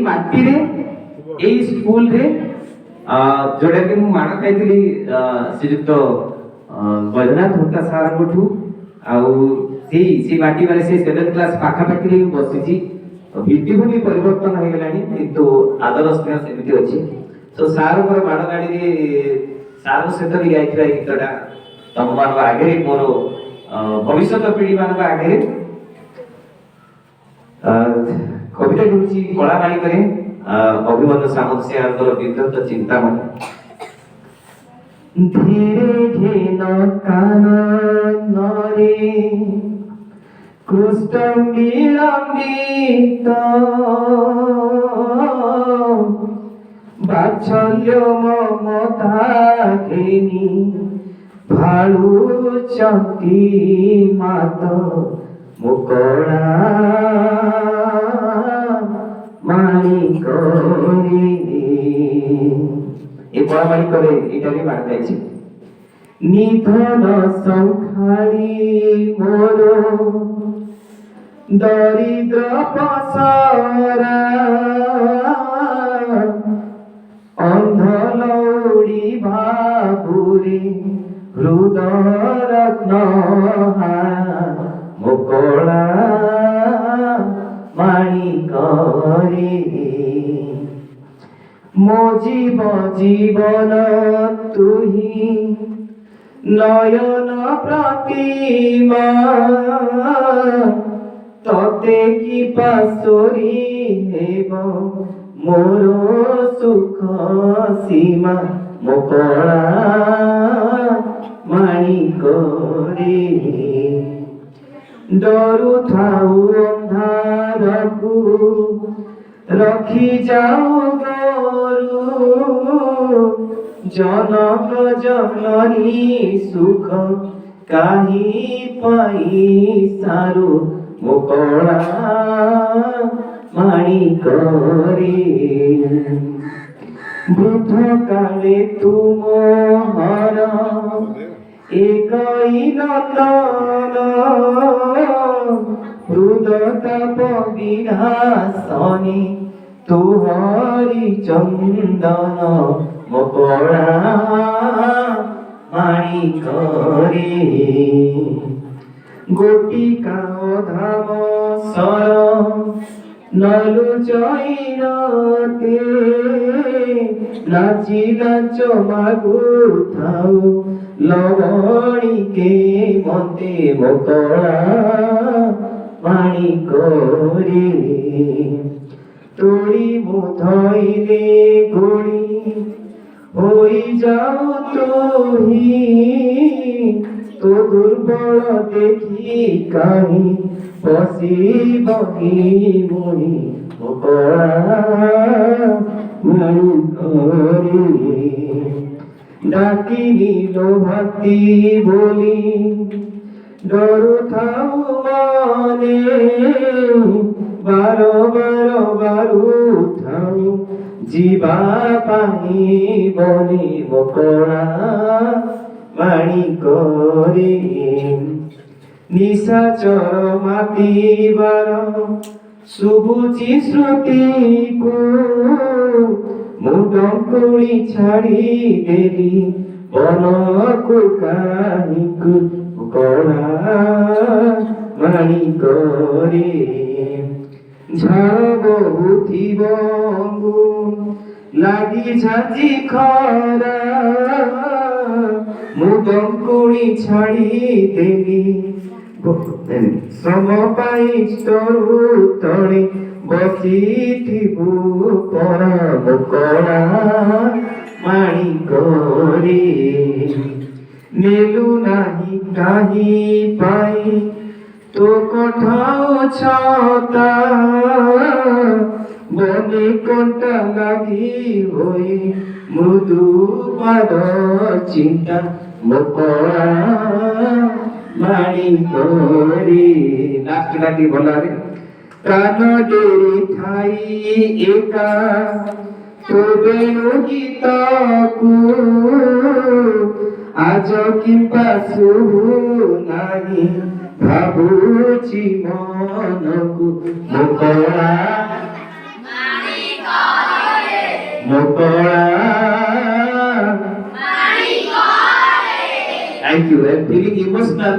माटी रे एई स्कूल रे जोड़ा कि मु माण खाइतली श्रीयुक्त बैद्यनाथ होता सार कोठू आउ सी माटी माने से 7th क्लास पाखा पाखी रे बसिची भित्तिभूमि परिवर्तन हो गलानी किंतु आदर स्नेह सेमिति अछि तो सार पर माण गाड़ी रे सार सहित भी गाइथिबा गीतटा तम मान आगे मोर भविष्य पीढ़ी मान आगे कविता होची कला बाणी करे अभिमन्यु सामंत सिंहर विद्युत चिंतामणि धीरे घेन कान नरे कृष्ण विलंबित बात्सल्य ममता घेनी भाळुचंती मात मुकळा माणिक ए बड़ा माणिक रे एटा भी बात जायछि निधन संखाली मोर दरिद्र पसरा अंध लौड़ी भाबुरे हृदय रत्न मुकळा माणिक रे मो जीवन तुही नयन प्रतिमा तते की पासोरी हेब मोर सुख सीमा मुकळा माणिक रे डरू थाऊ अंधारकू रखी जाऊ गरु जनक जननी सुख काही पाई सारू मुकळा माणिक रे वृद्ध काले तुम हर एकई नंदन हृदताप विनाशनी तुहरी चंदन मुकळा माणिक रे गोटिका धाम सर नलु जैनते नाची नाच मागु थाऊ लवणी के मते मुकळा माणिक रे तोड़ी मुधइले गोड़ी होई जाऊ तुही तो दुर्बल देखी काहि पसिबही मुहि मुकळा माणिक रे डाकिनी लोभती बोली डरू थाऊ माने बारो बारो बारू थाऊ जीवा पाही बनी मुकळा माणिक रे निशाचर मातिबार शुभुची श्रुति को मुडंकुली छाड़ी देली बन को काहिकु मुकळा माणिक रे झाड़ बहुथिब লাগি ঝাঁঝি খরা মুদঙ্কুড়ি ছাড়ি দেলি শ্রম পাই তরু তଳେ বসিথিবু পরা মুকଳା মাণিক রে নেলু নাহি কাহি পাই তো কোঠাও ছতা বনে কণ্টা লাগি হই মৃদু পাদ চিন্তা মুকଳା মাণিক রে নাচটাটি বলারে কান ডেরি ঠাই একা তবে গীতকু আজ কিংবা শুভু নাহি ভাবুছি মনকু মুকଳା मोकळा thank you. I am feeling emotional.